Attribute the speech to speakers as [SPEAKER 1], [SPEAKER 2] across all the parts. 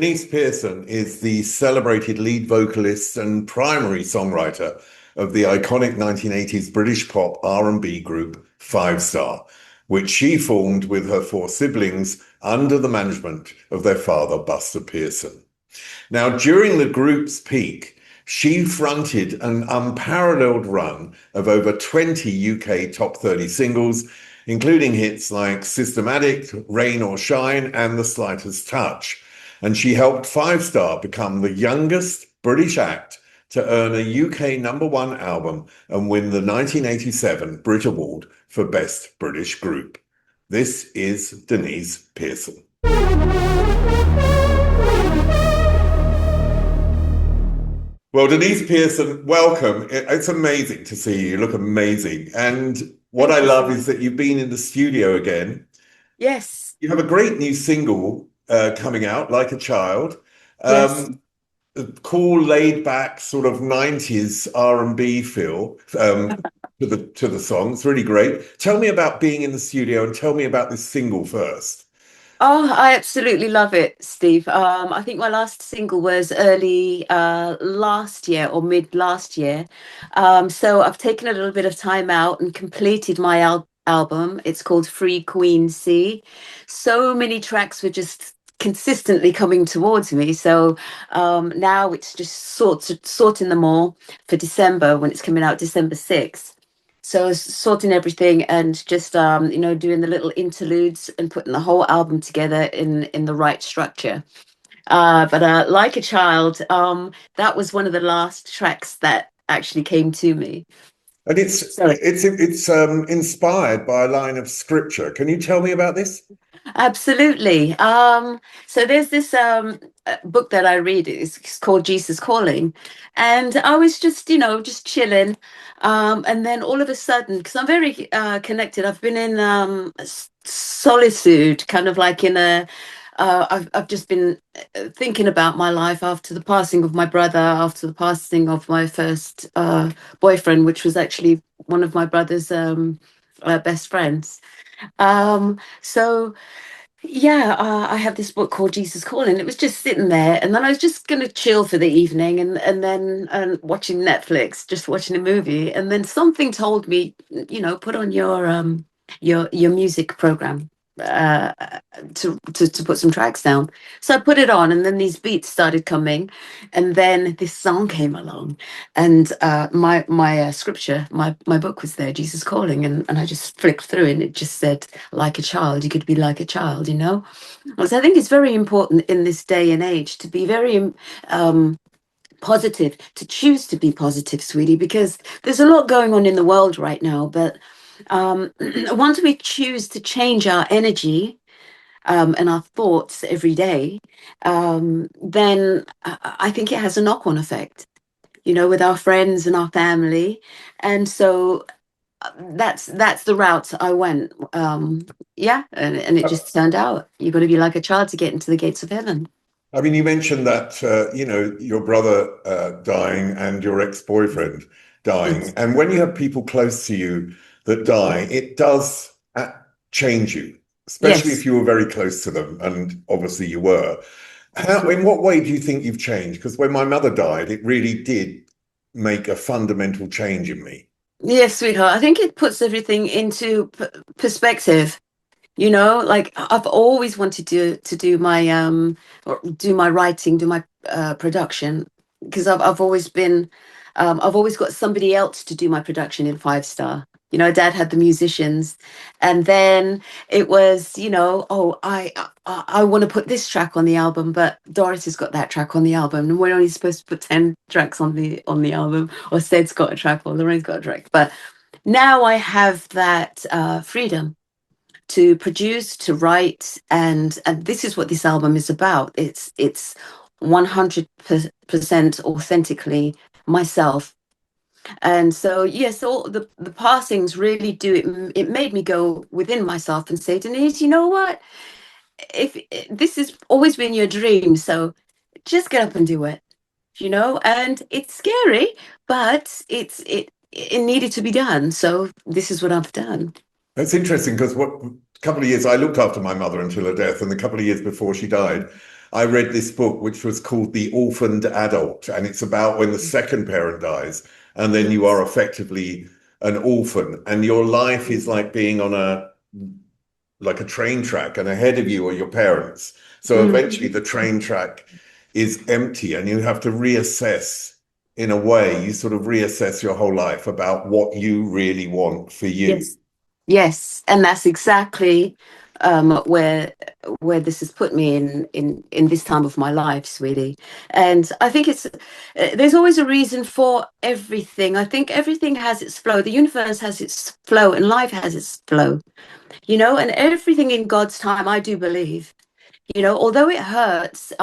[SPEAKER 1] Deniece Pearson is the celebrated lead vocalist and primary songwriter of the iconic 1980s British pop R&B group Five Star, which she formed with her four siblings under the management of their father, Buster Pearson. Now, during the group's peak, she fronted an unparalleled run of over 20 UK top 30 singles, including hits like Systematic, Rain or Shine, and The Slightest Touch. And she helped Five Star become the youngest British act to earn a UK #1 album and win the 1987 Brit Award for Best British Group. This is Deniece Pearson. Well, Deniece Pearson, welcome. It's amazing to see you. You look amazing. And what I love is that you've been in the studio again.
[SPEAKER 2] Yes.
[SPEAKER 1] You have a great new single coming out, Like a Child.
[SPEAKER 2] Yes.
[SPEAKER 1] A cool, laid back sort of 90s R&B feel to the song. It's really great. Tell me about being in the studio and tell me about this single first.
[SPEAKER 2] Oh, I absolutely love it, Steve. I think my last single was early last year or mid last year. So I've taken a little bit of time out and completed my album. It's called Free Queen C. So many tracks were just consistently coming towards me. So now it's just sorting them all for December when it's coming out December 6th. So sorting everything and just doing the little interludes and putting the whole album together in the right structure. But Like a Child, that was one of the last tracks that actually came to me.
[SPEAKER 1] And it's
[SPEAKER 2] So
[SPEAKER 1] it's it's inspired by a line of scripture. Can you tell me about this?
[SPEAKER 2] absolutely. So there's this book that I read. It's called Jesus Calling, and I was just chilling, and then all of a sudden, because I'm very connected, I've been in solitude, kind of like in a. I've just been thinking about my life after the passing of my brother, after the passing of my first boyfriend, which was actually one of my brother's best friends. So yeah, I have this book called Jesus Calling. It was just sitting there, and then I was just going to chill for the evening, and then watching Netflix, just watching a movie, and then something told me, put on your music program uh, to put some tracks down. So I put it on, and then these beats started coming, and then this song came along, and my scripture, my book was there, Jesus Calling, and I just flicked through, and it just said, like a child, you could be like a child, you know. So I think it's very important in this day and age to be very positive, to choose to be positive, sweetie, because there's a lot going on in the world right now. But once we choose to change our energy and our thoughts every day, then I think it has a knock-on effect, with our friends and our family. And so that's the route I went. Yeah, and it just turned out you got to be like a child to get into the gates of heaven.
[SPEAKER 1] I mean, you mentioned that your brother dying and your ex-boyfriend dying,
[SPEAKER 2] Yes.
[SPEAKER 1] and when you have people close to you that die, it does change you, especially if
[SPEAKER 2] Yes.
[SPEAKER 1] you were very close to them, and obviously you were. In
[SPEAKER 2] Absolutely.
[SPEAKER 1] what way do you think you've changed? Because when my mother died, it really did make a fundamental change in me.
[SPEAKER 2] Yes, sweetheart. I think it puts everything into perspective. Like I've always wanted to do my or do my writing, do my production, because I've always been I've always got somebody else to do my production in Five Star. Dad had the musicians, and then it was, oh, I want to put this track on the album, but Doris has got that track on the album, and we're only supposed to put 10 tracks on the album, or Stead's got a track, or Lorraine's got a track. But now I have that freedom to produce, to write, and this is what this album is about. It's 100% authentically myself. And so yes, all the passings really do it. It made me go within myself and say, Denise, you know what? If this has always been your dream, so just get up and do it. And it's scary, but it needed to be done. So this is what I've done.
[SPEAKER 1] That's interesting because what couple of years I looked after my mother until her death, and the couple of years before she died, I read this book, which was called The Orphaned Adult, and it's about when the second parent dies, and then you are
[SPEAKER 2] Yes.
[SPEAKER 1] effectively an orphan, and your life is
[SPEAKER 2] Mm.
[SPEAKER 1] like being on a like a train track, and ahead of you are your parents. So eventually
[SPEAKER 2] Mm.
[SPEAKER 1] the train track is empty, and you have to reassess in a way, you sort of reassess your whole life about what you really want for you.
[SPEAKER 2] Yes. Yes, and that's exactly where this has put me in this time of my life, sweetie. And I think it's there's always a reason for everything. I think everything has its flow. The universe has its flow, and life has its flow. And everything in God's time, I do believe. Although it hurts, in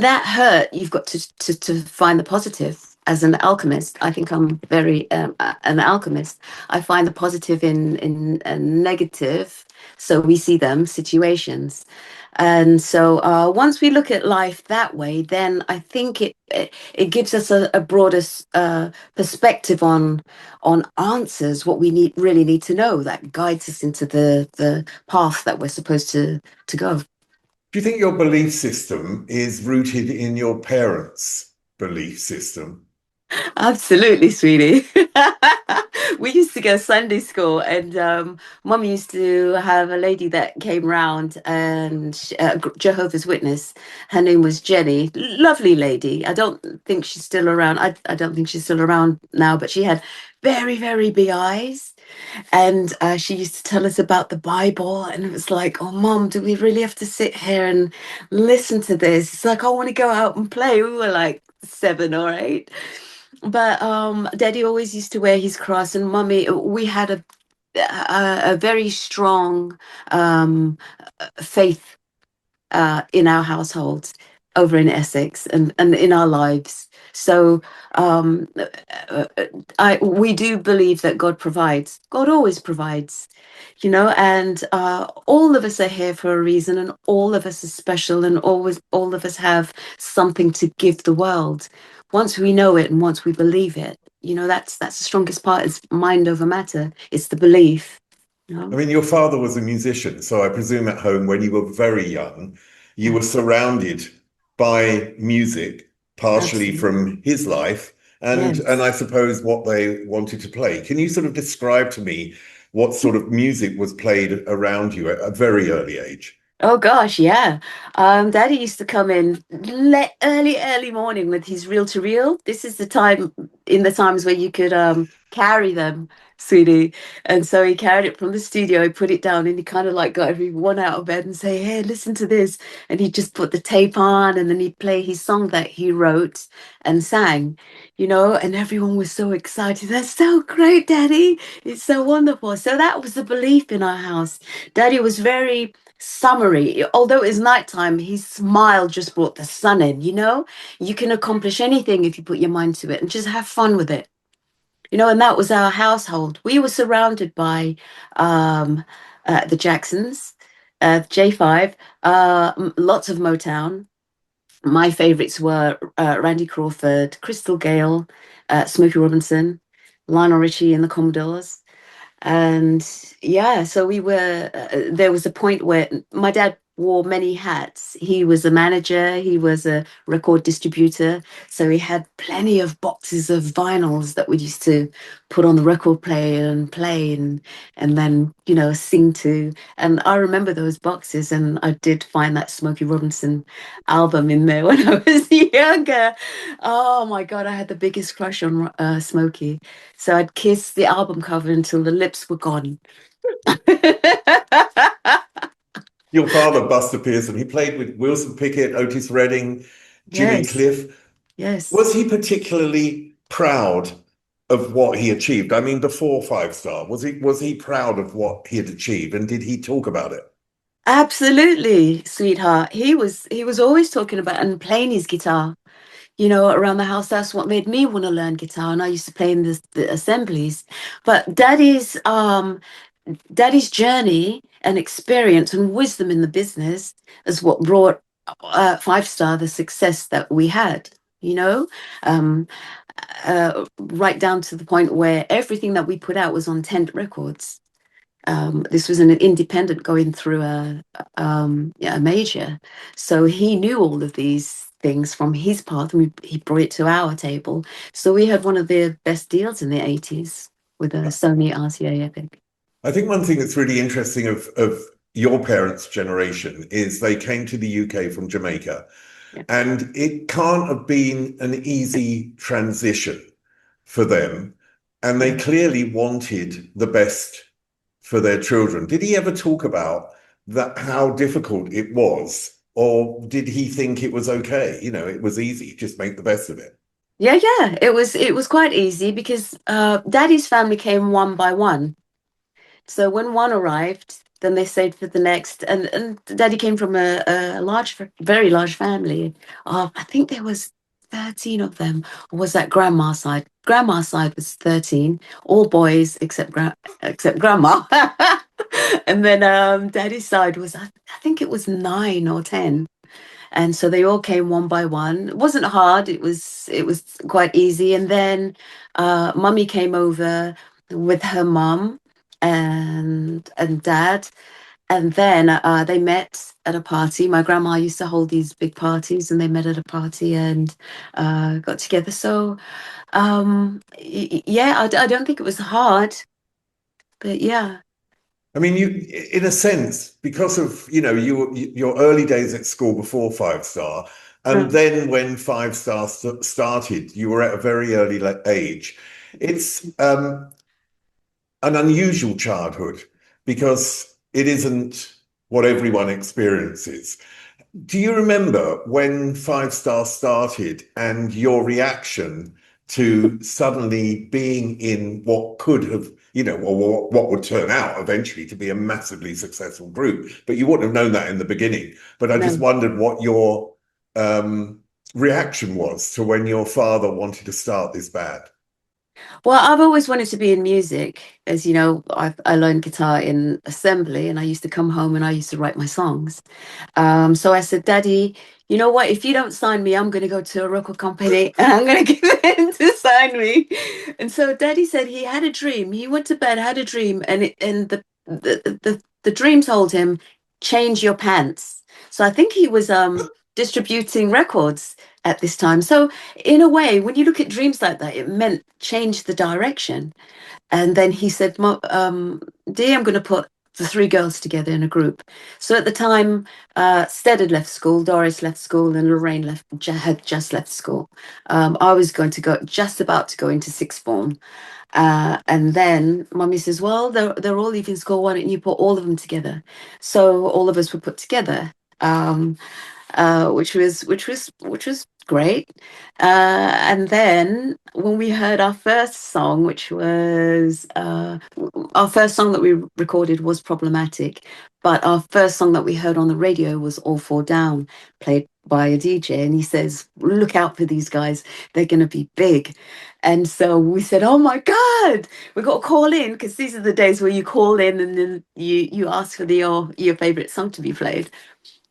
[SPEAKER 2] that hurt, you've got to find the positive. As an alchemist, I think I'm very an alchemist. I find the positive in a negative, so we see them situations. And so once we look at life that way, then I think it gives us a broader perspective on answers, what we really need to know, that guides us into the path that we're supposed to go.
[SPEAKER 1] Do you think your belief system is rooted in your parents' belief system?
[SPEAKER 2] Absolutely, sweetie. We used to go Sunday school, and Mum used to have a lady that came round, and Jehovah's Witness. Her name was Jenny. Lovely lady. I don't think she's still around. I don't think she's still around now, but she had very, very big eyes. And she used to tell us about the Bible, and it was like, oh, Mom, do we really have to sit here and listen to this? It's like, I want to go out and play. We were like 7 or 8. But Daddy always used to wear his cross, and Mummy, we had a very strong faith in our household over in Essex and in our lives. So we do believe that God provides. God always provides, and all of us are here for a reason, and all of us are special, and always all of us have something to give the world. Once we know it and once we believe it, that's the strongest part. Is mind over matter. It's the belief.
[SPEAKER 1] I mean, your father was a musician, so I presume at home when you were very young, you
[SPEAKER 2] Yeah,
[SPEAKER 1] were surrounded by music, partially
[SPEAKER 2] absolutely.
[SPEAKER 1] from his life, and
[SPEAKER 2] Yes.
[SPEAKER 1] I suppose what they wanted to play. Can you sort of describe to me what sort of music was played around you at a very early age?
[SPEAKER 2] Oh gosh, yeah. Daddy used to come in early morning with his reel to reel. This is the time in the times where you could carry them, sweetie. And so he carried it from the studio, he put it down, and he kind of like got everyone out of bed and say, "Hey, listen to this." And he'd just put the tape on, and then he'd play his song that he wrote and sang, and everyone was so excited. That's so great, Daddy. It's so wonderful. So that was the belief in our house. Daddy was very summary. Although it's nighttime, his smile just brought the sun in. You can accomplish anything if you put your mind to it and just have fun with it. And that was our household. We were surrounded by um, the Jacksons, J5, lots of Motown. My favorites were Randy Crawford, Crystal Gale, Smokey Robinson, Lionel Richie and the Commodores. And yeah, so there was a point where my dad wore many hats. He was a manager, he was a record distributor. So he had plenty of boxes of vinyls that we used to put on the record player and play and then, sing to. And I remember those boxes, and I did find that Smokey Robinson album in there when I was younger. Oh my God, I had the biggest crush on Smokey. So I'd kiss the album cover until the lips were gone.
[SPEAKER 1] Your father, Buster Pearson, he played with Wilson Pickett, Otis Redding, Jimmy
[SPEAKER 2] Yes,
[SPEAKER 1] Cliff.
[SPEAKER 2] yes.
[SPEAKER 1] Was he particularly proud of what he achieved? I mean, before Five Star, was he proud of what he had achieved, and did he talk about it?
[SPEAKER 2] Absolutely, sweetheart. He was always talking about and playing his guitar, around the house. That's what made me want to learn guitar. And I used to play in the assemblies. But Daddy's journey and experience and wisdom in the business is what brought Five Star the success that we had. You know, um, right down to the point where everything that we put out was on tent records. this was an independent going through yeah, a major. So he knew all of these things from his path, and he brought it to our table. So we had one of the best deals in the 80s with a Sony RCA Epic.
[SPEAKER 1] I think one thing that's really interesting of your parents' generation is they came to the UK from Jamaica,
[SPEAKER 2] Yeah.
[SPEAKER 1] and it can't have been an easy transition for them. And they
[SPEAKER 2] Yeah.
[SPEAKER 1] clearly wanted the best for their children. Did he ever talk about that, how difficult it was? Or did he think it was okay? You know, it was easy, just make the best of it.
[SPEAKER 2] Yeah, yeah. It was quite easy because Daddy's family came one by one. So when one arrived, then they stayed for the next. And Daddy came from a large, very large family. I think there was 13 of them. Or was that grandma's side? Grandma's side was 13, all boys except grandma. And then Daddy's side was I think it was 9 or 10. And so they all came one by one. It wasn't hard. It was quite easy. And then Mummy came over with her mum and dad, and then they met at a party. My grandma used to hold these big parties, and they met at a party and got together. So yeah, I don't think it was hard, but yeah.
[SPEAKER 1] I mean, you, in a sense, because of, you know, your early days at school before Five Star, and
[SPEAKER 2] Mm.
[SPEAKER 1] then when Five Star started, you were at a very early age. It's an unusual childhood because it isn't what everyone experiences. Do you remember when Five Star started and your reaction to suddenly being in what could have, you know, or what would turn out eventually to be a massively successful group? But you wouldn't have known that in the beginning. But I just
[SPEAKER 2] No.
[SPEAKER 1] wondered what your reaction was to when your father wanted to start this band.
[SPEAKER 2] Well, I've always wanted to be in music. As you know, I learned guitar in assembly, and I used to come home and I used to write my songs. So I said, Daddy, you know what? If you don't sign me, I'm going to go to a record company and I'm going to get them to sign me. And so Daddy said he had a dream. He went to bed, had a dream, and the dream told him, change your pants. So I think he was distributing records at this time. So in a way, when you look at dreams like that, it meant change the direction. And then he said, Dee, I'm going to put the three girls together in a group. So at the time, Stead had left school, Doris left school, and Lorraine had just left school. I was going to go, just about to go into sixth form. And then Mummy says, well, they're all leaving school. Why don't you put all of them together? So all of us were put together. Which was great. And then when we heard our first song, which was our first song that we recorded was Problematic, but our first song that we heard on the radio was All Four Down, played by a DJ, and he says, "Look out for these guys; they're going to be big." And so we said, "Oh my God, we got to call in because these are the days where you call in and then you ask for your favorite song to be played."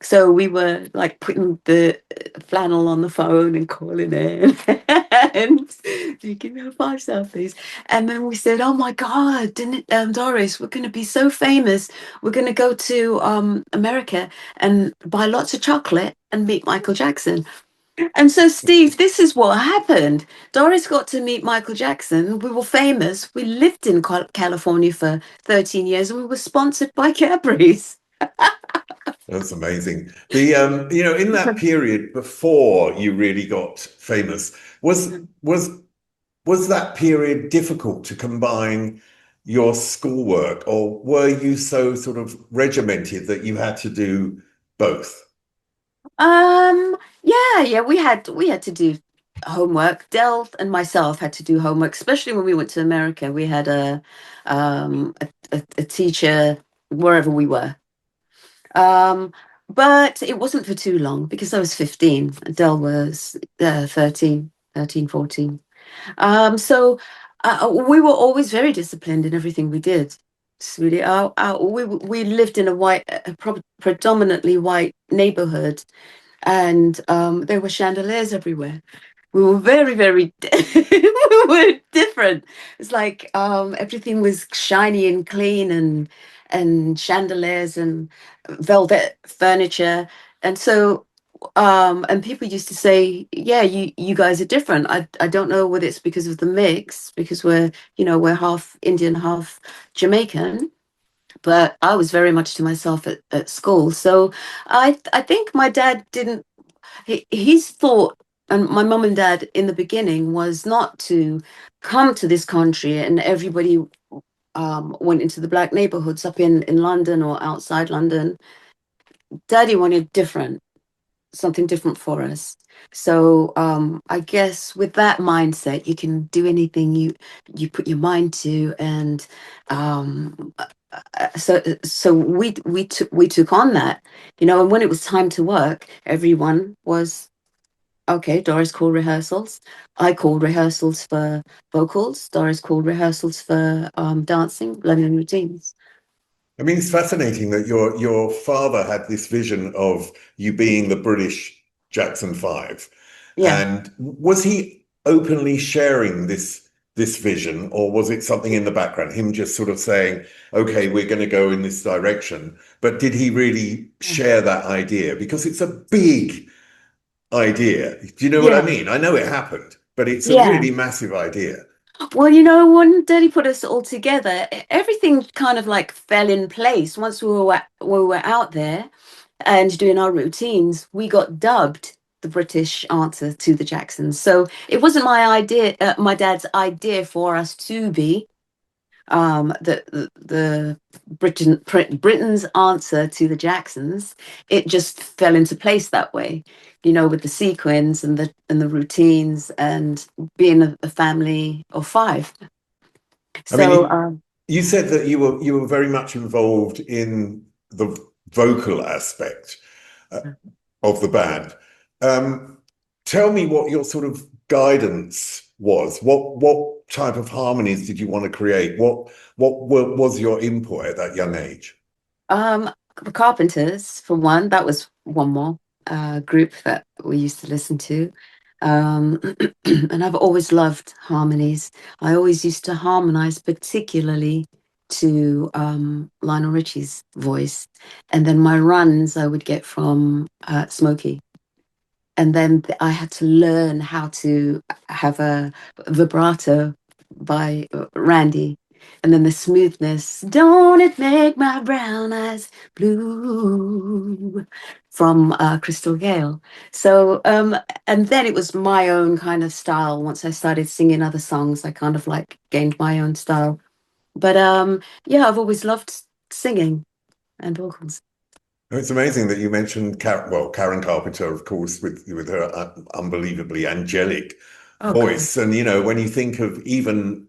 [SPEAKER 2] So we were like putting the flannel on the phone and calling in and do you give me a 5 star, please? And then we said, oh my God, didn't Doris, we're going to be so famous. We're going to go to America and buy lots of chocolate and meet Michael Jackson. And so, Steve, this is what happened. Doris got to meet Michael Jackson. We were famous. We lived in California for 13 years and we were sponsored by Cadbury's.
[SPEAKER 1] That's amazing. The you know, in that period before you really got famous, was was that period difficult to combine your schoolwork, or were you so sort of regimented that you had to do both?
[SPEAKER 2] Yeah, yeah, we had to do homework. Del and myself had to do homework, especially when we went to America. We had a teacher wherever we were. But it wasn't for too long because I was 15. Del was 13, 14. So we were always very disciplined in everything we did. It's really, we lived in a predominantly white neighborhood, and there were chandeliers everywhere. we were very, very, we were different. It's like everything was shiny and clean, and chandeliers and velvet furniture. And so, and people used to say, yeah, you guys are different. I don't know whether it's because of the mix, because we're half Indian, half Jamaican. But I was very much to myself at school. So I think my dad didn't, his thought, and my mum and dad in the beginning, was not to come to this country and everybody went into the black neighborhoods up in London or outside London. Daddy wanted something different for us. So I guess with that mindset, you can do anything you put your mind to. And so we took on that, and when it was time to work, everyone was okay. Doris called rehearsals. I called rehearsals for vocals. Doris called rehearsals for dancing, learning routines.
[SPEAKER 1] I mean, it's fascinating that your father had this vision of you being the British Jackson Five,
[SPEAKER 2] Yeah.
[SPEAKER 1] and was he openly sharing this vision, or was it something in the background? Him just sort of saying, "Okay, we're going to go in this direction," but did he really share that idea? Because it's a big idea. Do you know what I
[SPEAKER 2] Yeah.
[SPEAKER 1] mean? I know it happened, but it's a
[SPEAKER 2] Yeah.
[SPEAKER 1] really massive idea.
[SPEAKER 2] Well, when Daddy put us all together, everything kind of like fell in place. Once we were out there and doing our routines, we got dubbed the British answer to the Jacksons. So it wasn't my dad's idea for us to be the Britain's answer to the Jacksons. It just fell into place that way, with the sequins and the routines and being a family of five.
[SPEAKER 1] I mean,
[SPEAKER 2] So
[SPEAKER 1] you said that you were very much involved in the vocal aspect uh, of the band. Um, Tell me what your sort of guidance was. What type of harmonies did you want to create? Was your input at that young age?
[SPEAKER 2] the Carpenters, for one, that was one more group that we used to listen to. Um, and I've always loved harmonies. I always used to harmonize, particularly to Lionel Richie's voice. And then my runs I would get from Smokey. And then I had to learn how to have a vibrato by Randy. And then the smoothness, don't it make my brown eyes blue, from Crystal Gale. So, and then it was my own kind of style. Once I started singing other songs, I kind of like gained my own style. But yeah, I've always loved singing and vocals.
[SPEAKER 1] It's amazing that you mentioned Karen Carpenter, of course, with her unbelievably angelic
[SPEAKER 2] Oh, God.
[SPEAKER 1] voice. And when you think of even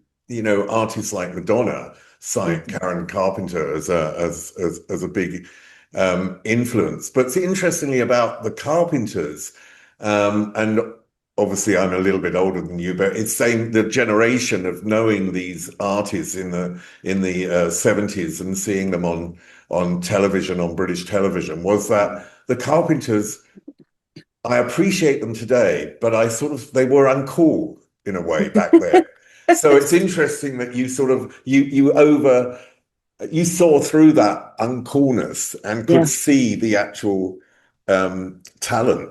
[SPEAKER 1] artists like Madonna, cite
[SPEAKER 2] Mhm.
[SPEAKER 1] Karen Carpenter as a big influence. But interestingly about the Carpenters, and obviously I'm a little bit older than you, but it's saying the generation of knowing these artists in the 70s and seeing them on television, on British television, was that the Carpenters, I appreciate them today, but they were uncool in a way back then. So it's interesting that you saw through that uncoolness and could
[SPEAKER 2] Yeah.
[SPEAKER 1] see the actual talent.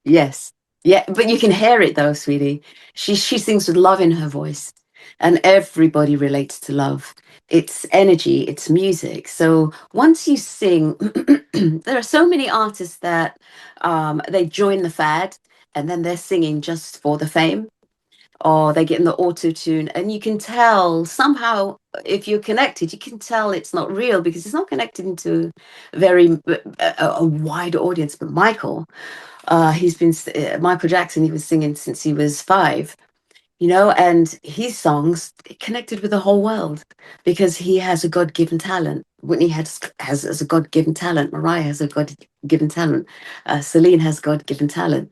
[SPEAKER 2] Yes. Yeah, but you can hear it though, sweetie. She sings with love in her voice, and everybody relates to love. It's energy, it's music. So once you sing, there are so many artists that they join the fad and then they're singing just for the fame, or they get in the auto tune, and you can tell somehow, if you're connected, you can tell it's not real because it's not connected into a wide audience. But Michael Jackson, he was singing since he was 5, and his songs connected with the whole world because he has a God-given talent. Whitney has a God-given talent. Mariah has a God-given talent. Celine has God-given talent.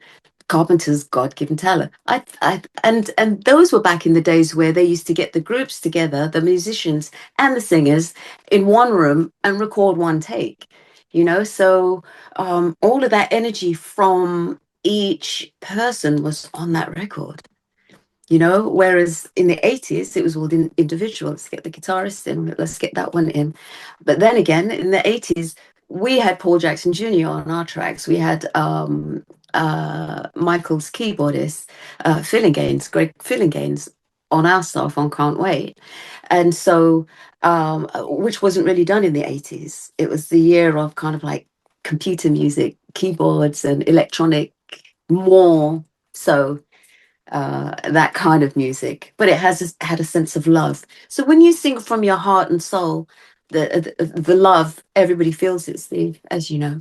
[SPEAKER 2] Carpenter's God-given talent. And those were back in the days where they used to get the groups together, the musicians and the singers, in one room and record one take. So all of that energy from each person was on that record, you know, whereas in the 80s it was all individual. Let's get the guitarist in, let's get that one in. But then again, in the 80s we had Paul Jackson Jr. on our tracks. We had Michael's keyboardist, Greg Fillinganes, on our stuff on Can't Wait. And so which wasn't really done in the 80s. It was the year of kind of like computer music, keyboards and electronic, more so that kind of music, but it has had a sense of love. So when you sing from your heart and soul, the love, everybody feels it, Steve, as you know.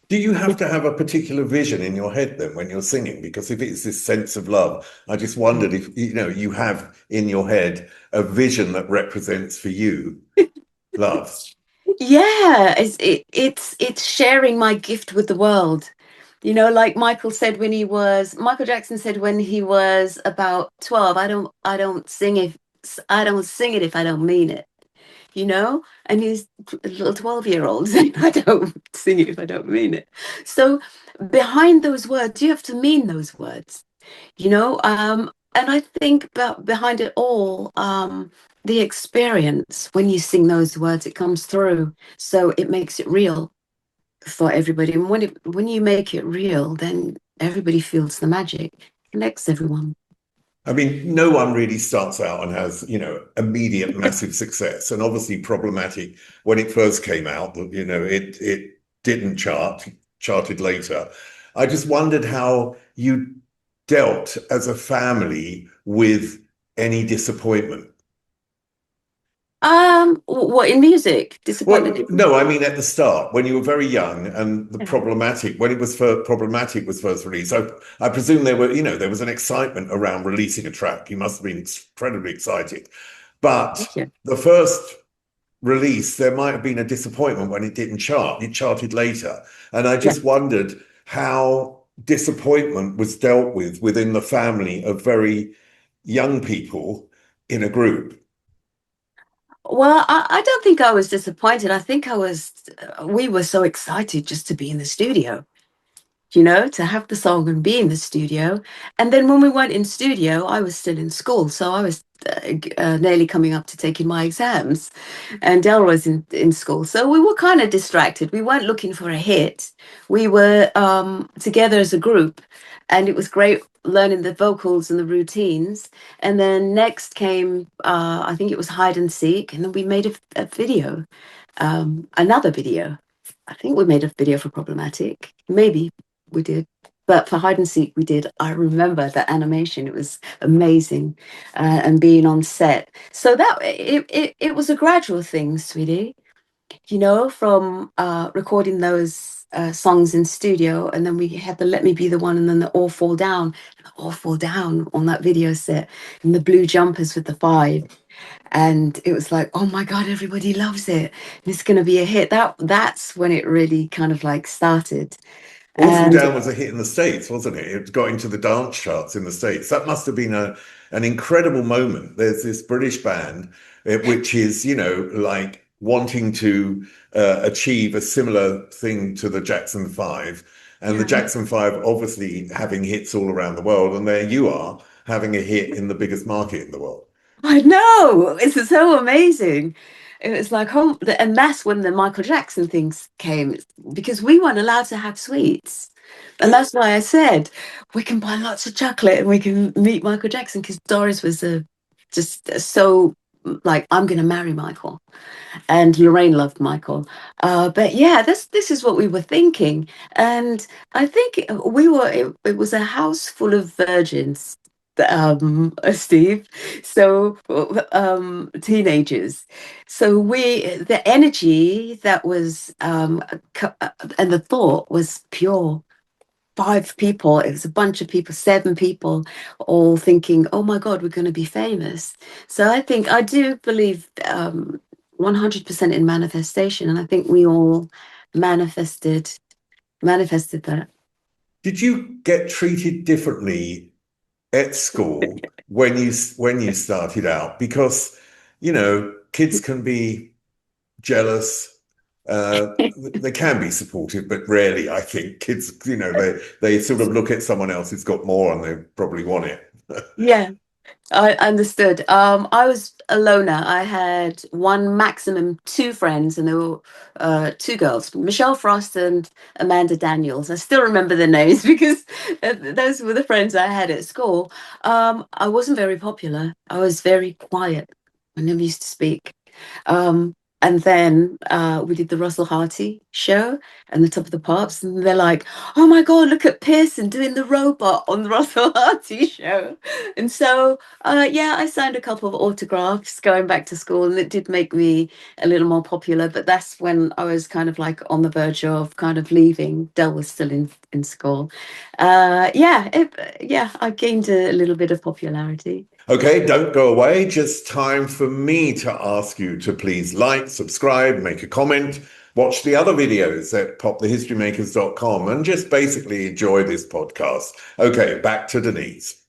[SPEAKER 1] Do you have to have a particular vision in your head then when you're singing? Because if it's this sense of love, I just wondered if you have in your head a vision that represents for you love.
[SPEAKER 2] Yeah, it's sharing my gift with the world. You know, like Michael Jackson said when he was about 12, I don't sing it if I don't mean it, you know? And he's a little 12-year-old saying, I don't sing it if I don't mean it. So behind those words, you have to mean those words, you know? And I think about behind it all, the experience, when you sing those words, it comes through. So it makes it real for everybody. And when you make it real, then everybody feels the magic, connects everyone.
[SPEAKER 1] I mean, no one really starts out and has, immediate massive success. And obviously problematic when it first came out, it didn't charted later. I just wondered how you dealt as a family with any disappointment.
[SPEAKER 2] What in music?
[SPEAKER 1] Well,
[SPEAKER 2] Disappointment.
[SPEAKER 1] no, I mean at the start when you were very young and the problematic when it was first problematic was first released. I presume there was an excitement around releasing a track. You must have been incredibly excited. But
[SPEAKER 2] Yeah.
[SPEAKER 1] the first release, there might have been a disappointment when it didn't chart. It charted later. And I
[SPEAKER 2] Yeah.
[SPEAKER 1] just wondered how disappointment was dealt with within the family of very young people in a group.
[SPEAKER 2] Well, I don't think I was disappointed. We were so excited just to be in the studio, you know, to have the song and be in the studio. And then when we went in studio, I was still in school. So I was nearly coming up to taking my exams, and Dell was in school. So we were kind of distracted. We weren't looking for a hit. We were together as a group, and it was great learning the vocals and the routines. And then next came, I think it was Hide and Seek. And then we made a video, another video. I think we made a video for Problematic. Maybe we did. But for Hide and Seek, we did. I remember that animation. It was amazing, and being on set. So it was a gradual thing, sweetie. You know, from recording those songs in studio, and then we had the Let Me Be the One, and then the All Fall Down, and the All Fall Down on that video set, and the blue jumpers with the five. And it was like, oh my God, everybody loves it. And it's going to be a hit. That's when it really kind of like started.
[SPEAKER 1] Awful
[SPEAKER 2] And
[SPEAKER 1] Down was a hit in the States, wasn't it? It got into the dance charts in the States. That must have been an incredible moment. There's this British band, which is, like wanting to achieve a similar thing to the Jackson Five. And the
[SPEAKER 2] yeah,
[SPEAKER 1] Jackson Five obviously having hits all around the world. And there you are having a hit in the biggest market in the world.
[SPEAKER 2] I know. It's so amazing. It was like, oh, and that's when the Michael Jackson things came, because we weren't allowed to have sweets. And that's why I said we can buy lots of chocolate and we can meet Michael Jackson, because Doris was just so like, I'm going to marry Michael. And Lorraine loved Michael. But yeah, this is what we were thinking. And I think it was a house full of virgins, Steve. So teenagers. So the energy that was, and the thought was pure. Five people, it was a bunch of people, seven people, all thinking, oh my God, we're going to be famous. So I do believe 100% in manifestation. And I think we all manifested that.
[SPEAKER 1] Did you get treated differently at school when you started out? Because, kids can be jealous, They can be supportive, but rarely, I think. Kids, they sort of look at someone else who's got more and they probably want it.
[SPEAKER 2] Yeah. I understood. I was a loner. I had one, maximum two friends, and there were two girls, Michelle Frost and Amanda Daniels. I still remember the names because those were the friends I had at school. I wasn't very popular. I was very quiet. I never used to speak. Um, and then we did the Russell Harty show and the Top of the Pops, and they're like, "Oh my God, look at Pearson doing the robot on the Russell Harty show." And so, yeah, I signed a couple of autographs going back to school, and it did make me a little more popular. But that's when I was kind of like on the verge of kind of leaving. Dell was still in school. Yeah, I gained a little bit of popularity.
[SPEAKER 1] Okay, don't go away. Just time for me to ask you to please like, subscribe, make a comment, watch the other videos at popthehistorymakers.com, and just basically enjoy this podcast. Okay, back to Deniece.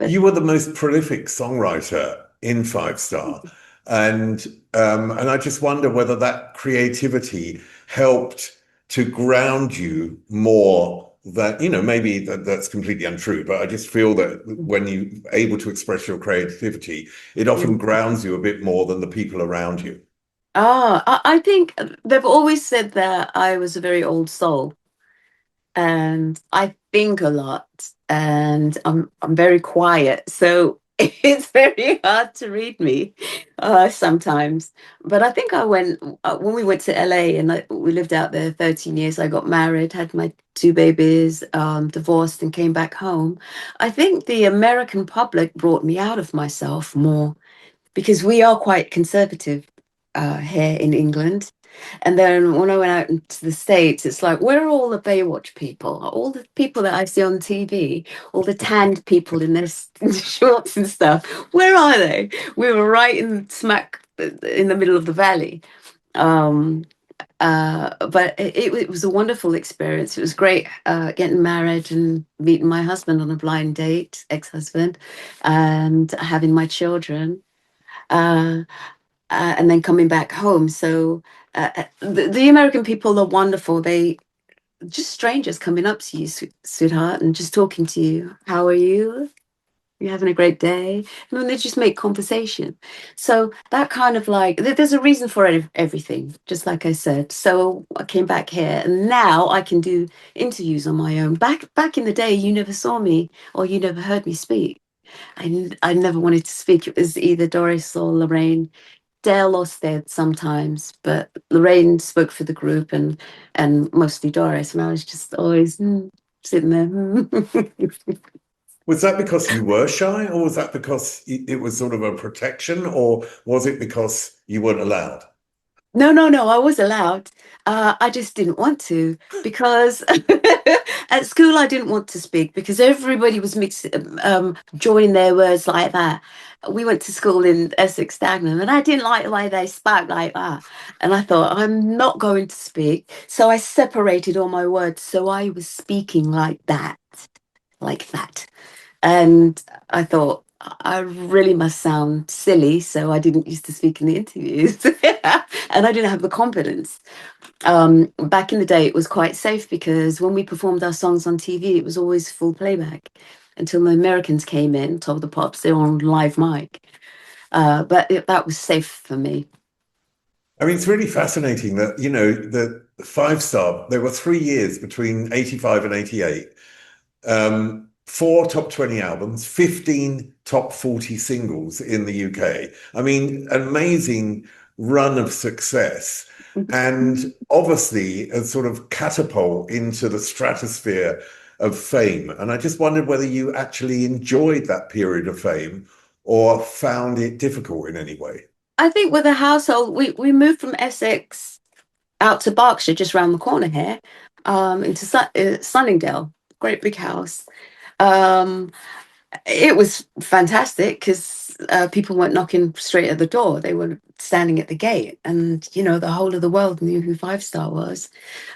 [SPEAKER 1] You were the most prolific songwriter in Five Star, and and I just wonder whether that creativity helped to ground you more. That maybe that's completely untrue, but I just feel that when you're able to express your creativity, it often
[SPEAKER 2] Mm.
[SPEAKER 1] grounds you a bit more than the people around you.
[SPEAKER 2] I think they've always said that I was a very old soul, and I think a lot, and I'm very quiet, so it's very hard to read me sometimes. But I think I went when we went to LA, and we lived out there 13 years. I got married, had my two babies, divorced, and came back home. I think the American public brought me out of myself more because we are quite conservative here in England. And then when I went out into the States, it's like, where are all the Baywatch people? All the people that I see on TV, all the tanned people in their in shorts and stuff, where are they? We were right in smack in the middle of the valley. Um, but it was a wonderful experience. It was great getting married and meeting my husband on a blind date, ex-husband, and having my children. Uh, and then coming back home. So the American people are wonderful. They just strangers coming up to you, sweetheart, and just talking to you. How are you? You having a great day? And then they just make conversation. So that kind of like there's a reason for everything, just like I said. So I came back here, and now I can do interviews on my own. Back in the day, you never saw me or you never heard me speak. I never wanted to speak. It was either Doris or Lorraine. Dale lost it sometimes, but Lorraine spoke for the group and mostly Doris, and I was just always sitting there.
[SPEAKER 1] Was that because you were shy, or was that because it was sort of a protection, or was it because you weren't allowed?
[SPEAKER 2] No, I was allowed. I just didn't want to because at school I didn't want to speak because everybody was joining their words like that. We went to school in Essex, Dagenham, and I didn't like the way they spoke like that. And I thought, I'm not going to speak. So I separated all my words. So I was speaking like that, like that. And I thought, I really must sound silly, so I didn't used to speak in the interviews. And I didn't have the confidence. Back in the day, it was quite safe because when we performed our songs on TV, it was always full playback until the Americans came in, told the Pops they were on live mic. That was safe for me.
[SPEAKER 1] I mean, it's really fascinating that, the Five Star, there were 3 years between 85 and 88, four top 20 albums, 15 top 40 singles in the UK. I mean, an amazing run of success. And obviously a sort of catapult into the stratosphere of fame. And I just wondered whether you actually enjoyed that period of fame or found it difficult in any way.
[SPEAKER 2] I think with a household, we moved from Essex out to Berkshire, just round the corner here, into Sunningdale, great big house. Um, it was fantastic because people weren't knocking straight at the door; they were standing at the gate, and the whole of the world knew who Five Star was.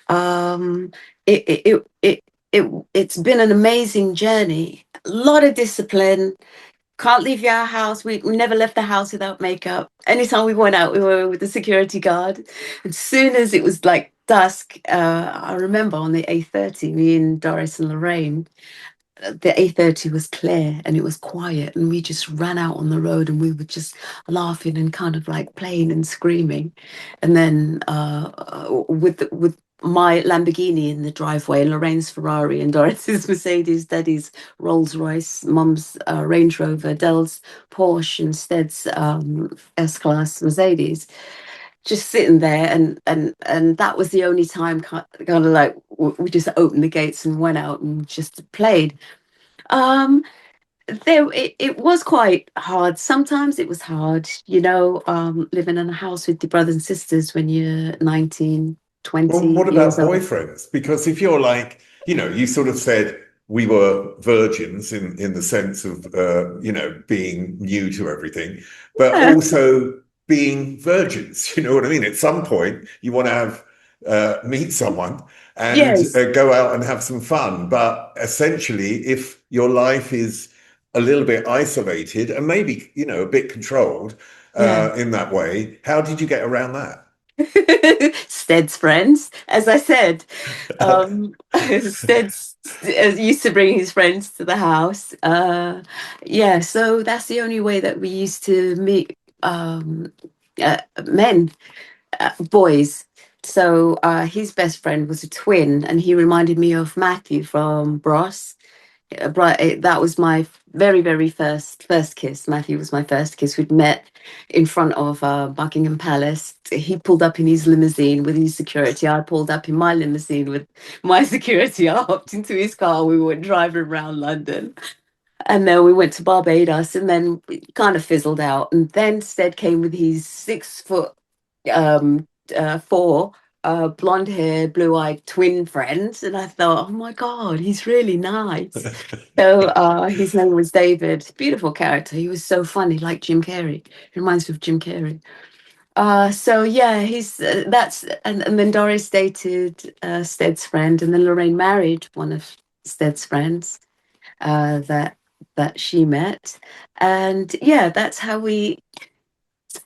[SPEAKER 2] Um, it, it, it, it's been an amazing journey. A lot of discipline, Can't leave your house. We never left the house without makeup. Anytime we went out, we were with the security guard. As soon as it was like dusk, I remember on the A30, me and Doris and Lorraine, the A30 was clear and it was quiet, and we just ran out on the road and we were just laughing and kind of like playing and screaming. And then with my Lamborghini in the driveway, Lorraine's Ferrari and Doris's Mercedes, Daddy's Rolls Royce, Mum's Range Rover, Dell's Porsche, and Stead's S-Class Mercedes, just sitting there, and that was the only time kind of like we just opened the gates and went out and just played. um it was quite hard. Sometimes it was hard, living in a house with your brothers and sisters when you're 19,
[SPEAKER 1] Well,
[SPEAKER 2] 20
[SPEAKER 1] what
[SPEAKER 2] years
[SPEAKER 1] about
[SPEAKER 2] old.
[SPEAKER 1] boyfriends? Because if you're like, you sort of said we were virgins in the sense of, being new to everything, but
[SPEAKER 2] Yeah,
[SPEAKER 1] also being virgins. You know what I mean? At some point, you want to have meet someone and
[SPEAKER 2] yes,
[SPEAKER 1] go out and have some fun. But essentially, if your life is a little bit isolated and maybe, a bit controlled
[SPEAKER 2] yeah.
[SPEAKER 1] in that way, how did you get around that?
[SPEAKER 2] Stead's friends, as I said. Stead's used to bring his friends to the house. Yeah, so that's the only way that we used to meet men, boys. So his best friend was a twin, and he reminded me of Matthew from Bros. That was my very, very first kiss. Matthew was my first kiss. We'd met in front of Buckingham Palace. He pulled up in his limousine with his security. I pulled up in my limousine with my security. I hopped into his car. We went driving around London, and then we went to Barbados, and then it kind of fizzled out. And then Stead came with his 6 foot four, blonde hair, blue eyed twin friends. And I thought, oh my God, he's really nice. So his name was David. Beautiful character. He was so funny, like Jim Carrey. He reminds me of Jim Carrey. So yeah, he's that's and then Doris dated Stead's friend, and then Lorraine married one of Stead's friends that she met, and yeah, that's how we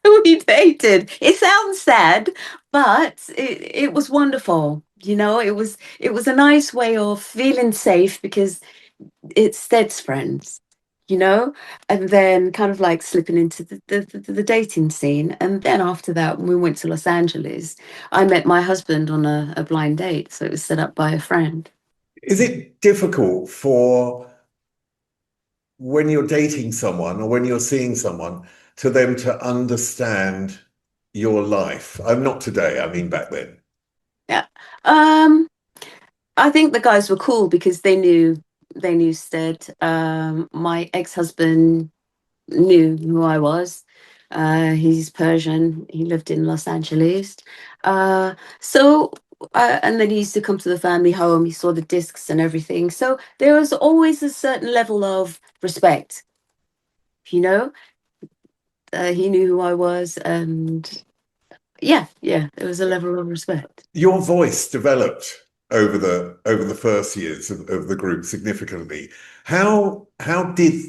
[SPEAKER 2] we dated. It sounds sad, but it was wonderful. It was a nice way of feeling safe because it's Stead's friends, you know, and then kind of like slipping into the dating scene. And then after that, when we went to Los Angeles, I met my husband on a blind date. So it was set up by a friend.
[SPEAKER 1] Is it difficult for when you're dating someone or when you're seeing someone to them to understand your life? I'm not today, I mean back then.
[SPEAKER 2] Yeah. Um, I think the guys were cool because they knew Stead. My ex-husband knew who I was. He's Persian. He lived in Los Angeles. So, and then he used to come to the family home. He saw the discs and everything. So there was always a certain level of respect, you know. He knew who I was, and yeah, yeah, there was a level of respect.
[SPEAKER 1] Your voice developed over the first years of the group significantly. How did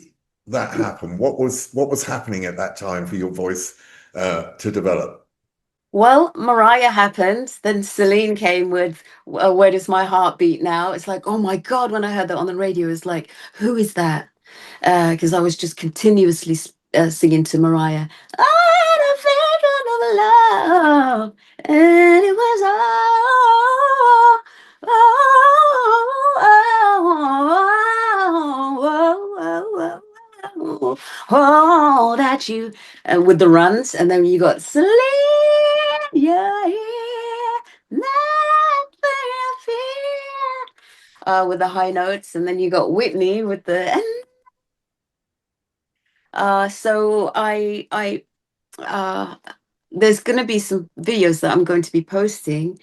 [SPEAKER 1] that happen? What was happening at that time for your voice to develop?
[SPEAKER 2] Well, Mariah happened. Then Celine came with "Where Does My Heart Beat Now." It's like, oh my God, when I heard that on the radio, it's like, who is that? Because I was just continuously singing to Mariah. I had a vision of love, and it was all that you, with the runs, and then you got Celine, you're here, nothing I fear, with the high notes, and then you got Whitney with the. So uh, there's going to be some videos that I'm going to be posting.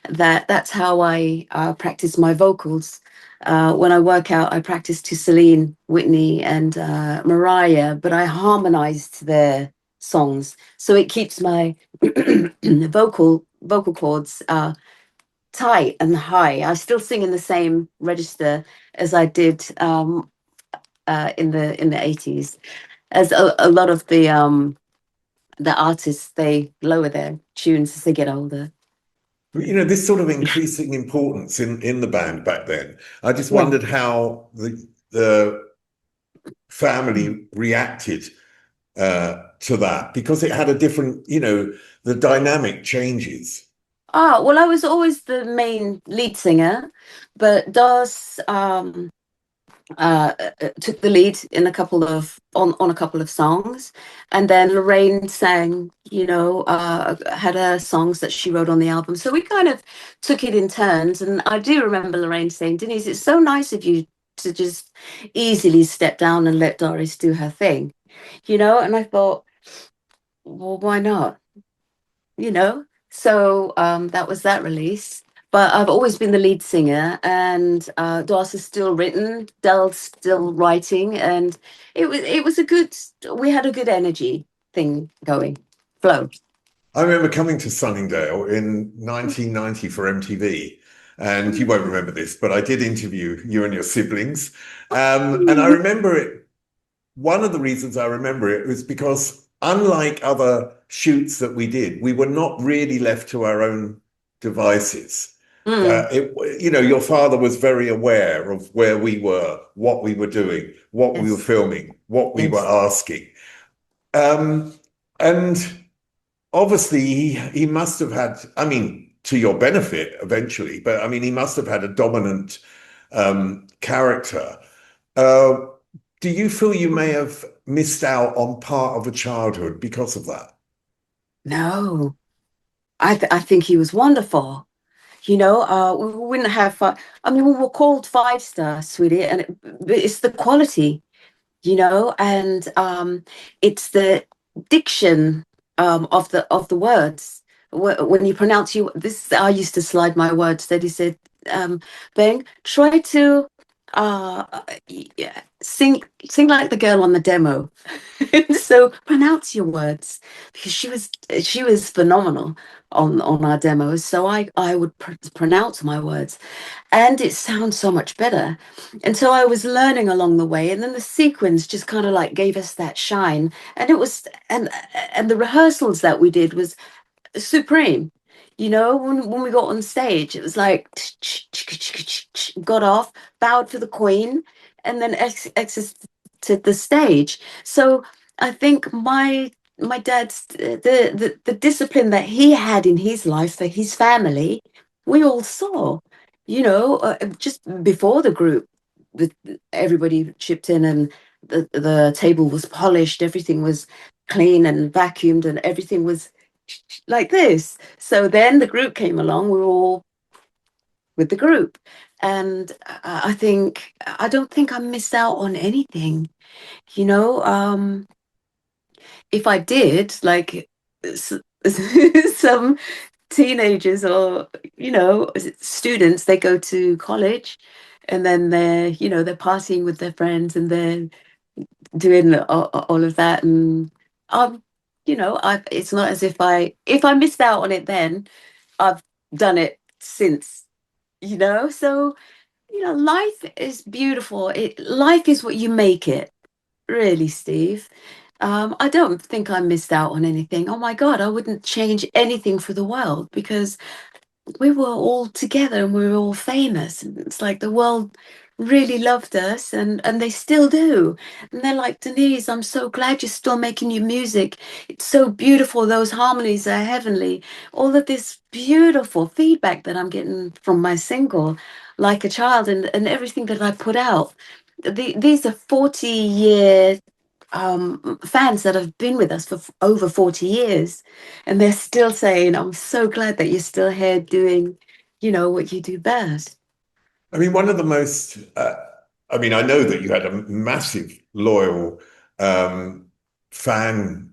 [SPEAKER 2] That's how I practice my vocals. When I work out, I practice to Celine, Whitney, and Mariah, but I harmonized their songs, so it keeps my vocal cords tight and high. I still sing in the same register as I did in the 80s. as a lot of the artists, they lower their tunes as they get older.
[SPEAKER 1] You know, this sort of increasing importance in the band back then. I just
[SPEAKER 2] Yeah.
[SPEAKER 1] wondered how the family reacted to that because it had a different, you know, the dynamic changes.
[SPEAKER 2] Ah, well, I was always the main lead singer, but Doss took the lead in a couple of on a couple of songs, and then Lorraine sang, had her songs that she wrote on the album. So we kind of took it in turns, and I do remember Lorraine saying, "Denise, it's so nice of you to just easily step down and let Doris do her thing," And I thought, well, why not? So that was that release. But I've always been the lead singer, and Doss is still written, Dell's still writing, and it was a good. We had a good energy thing going, flow.
[SPEAKER 1] I remember coming to Sunningdale in 1990 for MTV, and you won't remember this, but I did interview you and your siblings. And I remember it. One of the reasons I remember it was because, unlike other shoots that we did, we were not really left to our own devices.
[SPEAKER 2] Mm,
[SPEAKER 1] You know, your father was very aware of where we were, what we were doing, what we were
[SPEAKER 2] yes,
[SPEAKER 1] filming, what we were
[SPEAKER 2] yes,
[SPEAKER 1] asking. Um, and obviously, he must have had, I mean, to your benefit eventually, but I mean, he must have had a dominant character. Uh, do you feel you may have missed out on part of a childhood because of that?
[SPEAKER 2] no, I think he was wonderful. We wouldn't have. I mean, we were called 5 star, sweetie, and it's the quality. And it's the diction of the words. When you pronounce you this, I used to slide my words that he said, Bang, try to uh yeah, sing like the girl on the demo. So pronounce your words, because she was phenomenal on our demos. So I would pronounce my words, and it sounds so much better. And so I was learning along the way, and then the sequence just kind of like gave us that shine. And it was and the rehearsals that we did was supreme. When we got on stage, it was like got off, bowed for the queen, and then exited the stage. So I think my dad's the discipline that he had in his life for his family, we all saw. Just before the group, the, everybody chipped in, and the table was polished, everything was clean and vacuumed, and everything was like this. So then the group came along, we were all with the group. And I don't think I missed out on anything. You know, if I did, like some teenagers, or students, they go to college, and then they're partying with their friends, and they're doing all of that. And um it's not as if I missed out on it then, I've done it since. So life is beautiful. Life is what you make it, really, Steve. I don't think I missed out on anything. Oh my God, I wouldn't change anything for the world, because we were all together and we were all famous. And it's like the world really loved us, and they still do. And they're like, Denise, I'm so glad you're still making your music. It's so beautiful. Those harmonies are heavenly. All of this beautiful feedback that I'm getting from my single, Like a Child, and everything that I put out. These are 40-year fans that have been with us for over 40 years, and they're still saying, I'm so glad that you're still here doing what you do best.
[SPEAKER 1] I mean, one of the most, I mean, I know that you had a massive loyal um, fan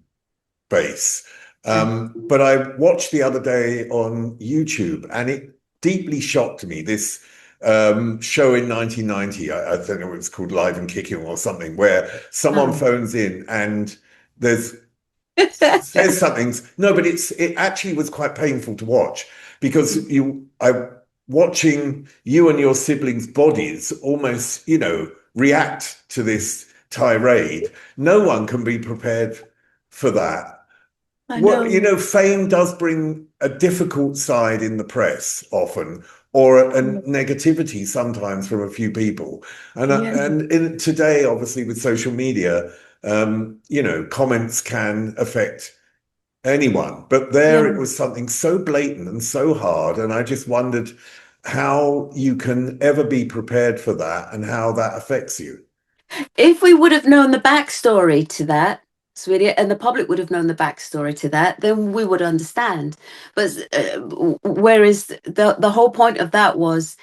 [SPEAKER 1] base.
[SPEAKER 2] Yeah.
[SPEAKER 1] But I watched the other day on YouTube, and it deeply shocked me. This show in 1990, I don't know, it was called Live and Kicking or something, where someone
[SPEAKER 2] Oh.
[SPEAKER 1] phones in and there's says something's no, but it actually was quite painful to watch because I watching you and your siblings' bodies almost, react to tirade. No one can be prepared for that.
[SPEAKER 2] I
[SPEAKER 1] What, you
[SPEAKER 2] know.
[SPEAKER 1] know, fame does bring a difficult side in the press often, or a negativity sometimes from a few people.
[SPEAKER 2] Yeah,
[SPEAKER 1] And today, obviously, with social media, you know, comments can affect anyone. But there it
[SPEAKER 2] yeah.
[SPEAKER 1] was something so blatant and so hard. And I just wondered how you can ever be prepared for that and how that affects you.
[SPEAKER 2] If we would have known the backstory to that, sweetie, and the public would have known the backstory to that, then we would understand. But whereas the whole point of that was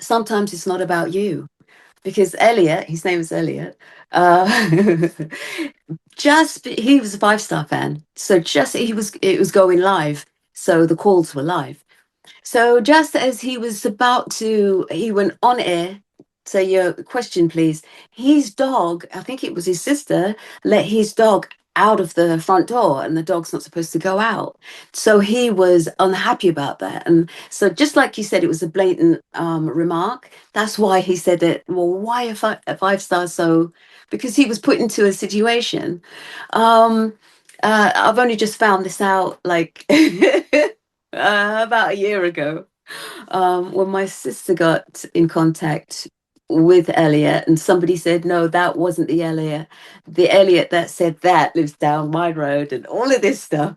[SPEAKER 2] sometimes it's not about you. Because Elliot, his name is Elliot, uh, he was a five-star fan. So just it was going live. So the calls were live. So just as he went on air. Say your question, please. His dog, I think it was his sister, let his dog out of the front door, and the dog's not supposed to go out. So he was unhappy about that. And so, just like you said, it was a blatant remark. That's why he said it. Well, why a five star? So, because he was put into a situation. Um, I've only just found this out like about a year ago, when my sister got in contact with Elliot, and somebody said, no, that wasn't the Elliot. The Elliot that said that lives down my road, and all of this stuff.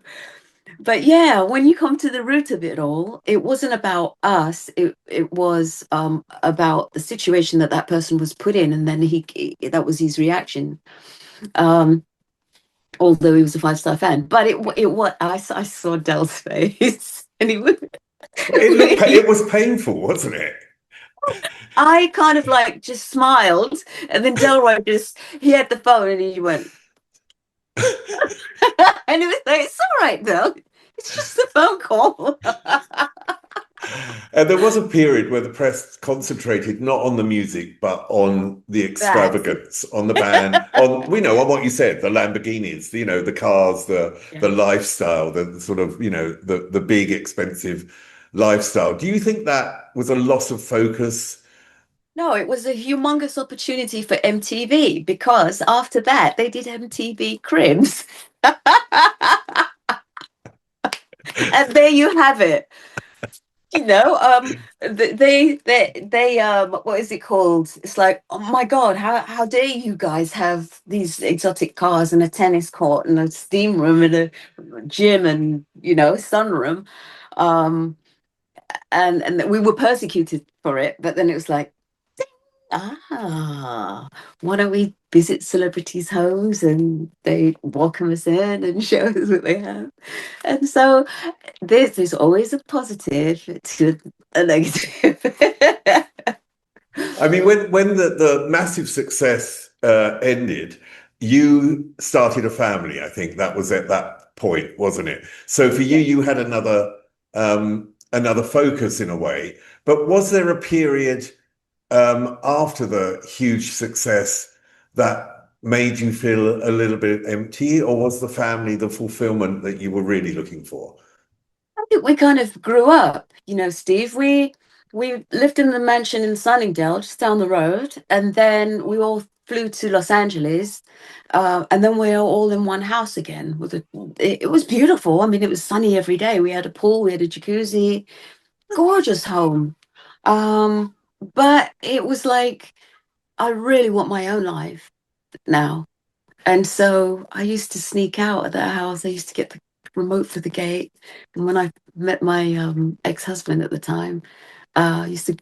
[SPEAKER 2] But yeah, when you come to the root of it all, it wasn't about us. It was about the situation that that person was put in, and then that was his reaction. Um, Although he was a five-star fan, but it what I saw Dell's face, and he was.
[SPEAKER 1] It was painful, wasn't it?
[SPEAKER 2] I kind of like just smiled, and then Delroy he had the phone and he went, and it was like, it's all right, Del. It's just a phone call.
[SPEAKER 1] And there was a period where the press concentrated not on the music, but on the
[SPEAKER 2] That.
[SPEAKER 1] extravagance, on the band, on, we know, on what you said, the Lamborghinis, you know, the cars, the
[SPEAKER 2] Yeah.
[SPEAKER 1] lifestyle, the sort of, you know, the big expensive lifestyle. Do you think that was a loss of focus?
[SPEAKER 2] No, it was a humongous opportunity for MTV because after that they did MTV Cribs. And there you have it. You know, what is it called? It's like, oh my God, how dare you guys have these exotic cars and a tennis court and a steam room and a gym and, you know, sunroom. Um, and we were persecuted for it, but then it was like, ah, why don't we visit celebrities' homes and they welcome us in and show us what they have? And so there's always a positive to a negative.
[SPEAKER 1] I mean, when the massive success ended, you started a family. I think that was at that point, wasn't it? So for you,
[SPEAKER 2] Yeah.
[SPEAKER 1] you had another focus in a way. But was there a period after the huge success that made you feel a little bit empty, or was the family the fulfillment that you were really looking for?
[SPEAKER 2] I think we kind of grew up, you know, Steve. We lived in the mansion in Sunningdale, just down the road, and then we all flew to Los Angeles, and then we were all in one house again. It was beautiful. I mean, it was sunny every day. We had a pool, we had a jacuzzi, gorgeous home. Um, but it was like I really want my own life now. And so I used to sneak out of that house. I used to get the remote for the gate. And when I met my ex-husband at the time, I used to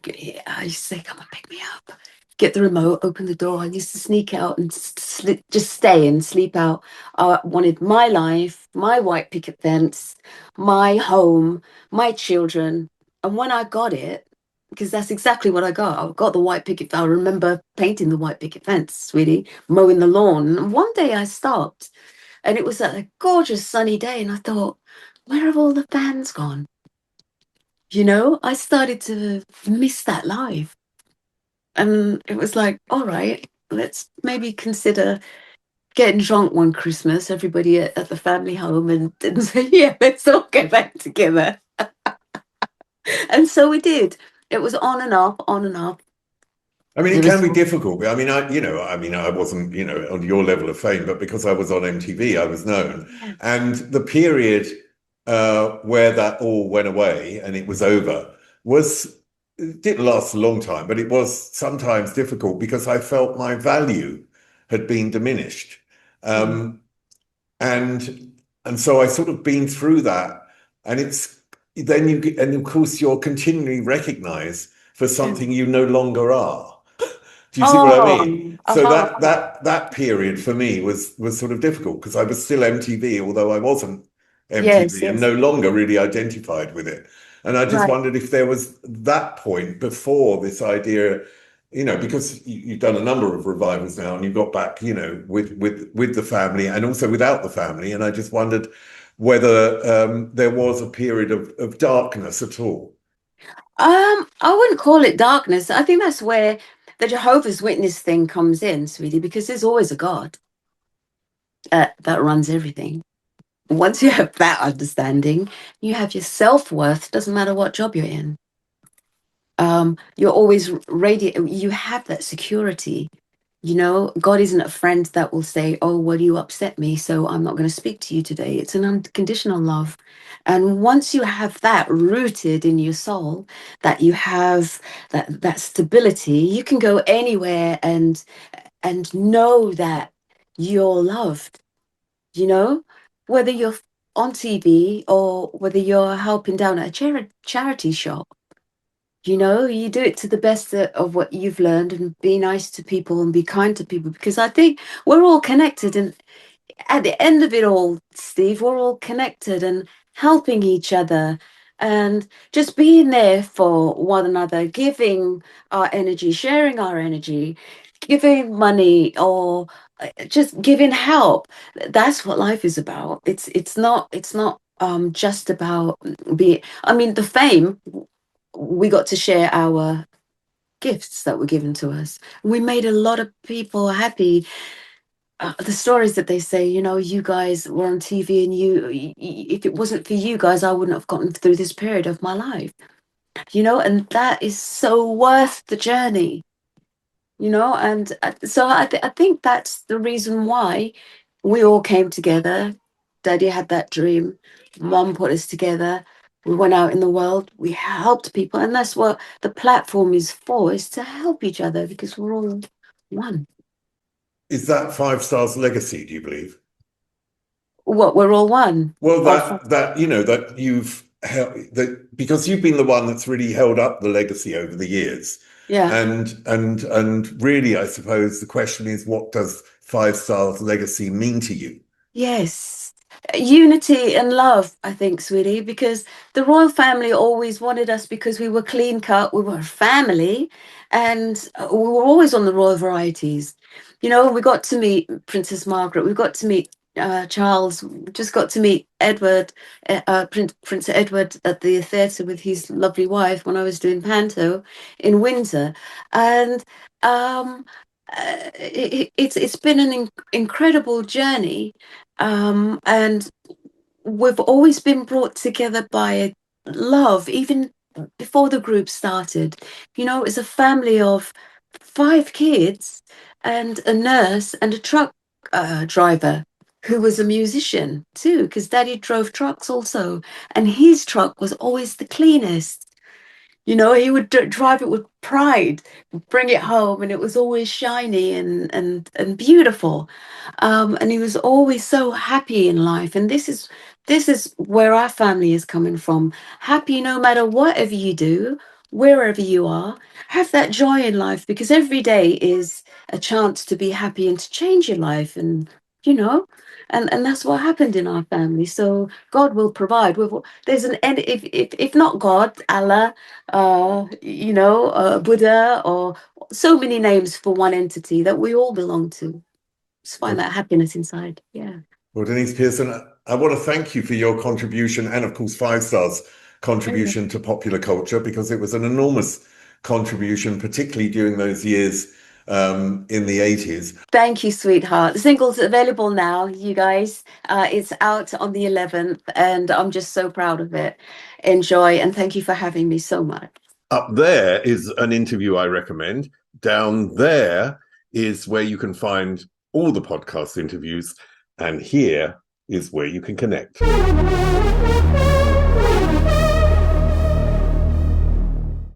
[SPEAKER 2] say, "Come and pick me up." Get the remote, open the door. I used to sneak out and just stay and sleep out. I wanted my life, my white picket fence, my home, my children. And when I got it, because that's exactly what I got. I got the white picket. I remember painting the white picket fence, sweetie, mowing the lawn. And one day I stopped, and it was a gorgeous sunny day, and I thought, where have all the fans gone? You know, I started to miss that life. And it was like, all right, let's maybe consider getting drunk one Christmas, everybody at the family home, and say, yeah, let's all get back together. And so we did. It was on and off, on and off.
[SPEAKER 1] I mean, it
[SPEAKER 2] There
[SPEAKER 1] can
[SPEAKER 2] was,
[SPEAKER 1] be difficult. I mean, I wasn't, on your level of fame, but because I was on MTV, I was known.
[SPEAKER 2] yeah,
[SPEAKER 1] And the period where that all went away and it was over was, it didn't last a long time, but it was sometimes difficult because I felt my value had been diminished.
[SPEAKER 2] mm,
[SPEAKER 1] Um, and and so I sort of been through that, and it's then you get, and of course you're continually recognized for
[SPEAKER 2] yeah.
[SPEAKER 1] something you no longer are. Do you see what I mean?
[SPEAKER 2] Oh,
[SPEAKER 1] So
[SPEAKER 2] uh-huh.
[SPEAKER 1] that period for me was sort of difficult because I was still MTV, although I wasn't
[SPEAKER 2] Yes,
[SPEAKER 1] MTV and
[SPEAKER 2] yes.
[SPEAKER 1] no longer really identified with it. And I just
[SPEAKER 2] Right.
[SPEAKER 1] wondered if there was that point before this idea, because you've done a number of revivals now and you got back, with the family and also without the family. And I just wondered whether there was a period of darkness at all.
[SPEAKER 2] I wouldn't call it darkness. I think that's where the Jehovah's Witness thing comes in, sweetie, because there's always a God that runs everything. Once you have that understanding, you have your self-worth, doesn't matter what job you're in. You're always radiant, you have that security. God isn't a friend that will say, oh, well, you upset me, so I'm not going to speak to you today. It's an unconditional love. And once you have that rooted in your soul, that you have that stability, you can go anywhere and know that you're loved, you know, whether you're on TV or whether you're helping down at a charity shop. You do it to the best of what you've learned and be nice to people and be kind to people because I think we're all connected. And at the end of it all, Steve, we're all connected and helping each other and just being there for one another, giving our energy, sharing our energy, giving money or just giving help. That's what life is about. It's not just about being, I mean, the fame, we got to share our gifts that were given to us. We made a lot of people happy. The stories that they say, you guys were on TV and if it wasn't for you guys, I wouldn't have gotten through this period of my life, and that is so worth the journey, and so I think that's the reason why we all came together. Daddy had that dream. Mom put us together. We went out in the world. We helped people. And that's what the platform is for, is to help each other because we're all one.
[SPEAKER 1] Is that Five Stars legacy, do you believe?
[SPEAKER 2] What, we're all one.
[SPEAKER 1] Well,
[SPEAKER 2] Oh,
[SPEAKER 1] that you've held that because you've been the one that's really held up the legacy over the years.
[SPEAKER 2] yeah.
[SPEAKER 1] And really, I suppose the question is, what does Five Stars legacy mean to you?
[SPEAKER 2] Yes. Unity and love, I think, sweetie, because the royal family always wanted us because we were clean cut, we were a family, and we were always on the royal varieties. We got to meet Princess Margaret, we got to meet Charles, we just got to meet Edward, Prince Edward at the theatre with his lovely wife when I was doing Panto in Windsor. And it's been an incredible journey, and we've always been brought together by love, even before the group started. It's a family of 5 kids and a nurse and a truck driver who was a musician too, because Daddy drove trucks also, and his truck was always the cleanest. He would drive it with pride, bring it home, and it was always shiny and beautiful. And he was always so happy in life. And this is where our family is coming from. Happy no matter whatever you do, wherever you are. Have that joy in life because every day is a chance to be happy and to change your life. And you know, and that's what happened in our family. So God will provide. There's an end. If not God, Allah, Buddha, or so many names for one entity that we all belong to. Just find
[SPEAKER 1] Well,
[SPEAKER 2] that happiness inside. Yeah.
[SPEAKER 1] well, Deniece Pearson, I want to thank you for your contribution and, of course, Five Stars'
[SPEAKER 2] Yeah.
[SPEAKER 1] contribution to popular culture because it was an enormous contribution, particularly during those years in the 80s.
[SPEAKER 2] Thank you, sweetheart. The single's available now, you guys. It's out on the 11th, and I'm just so proud of it. Enjoy, and thank you for having me so much.
[SPEAKER 1] Up there is an interview I recommend. down there is where you can find all the podcast interviews, and here is where you can connect.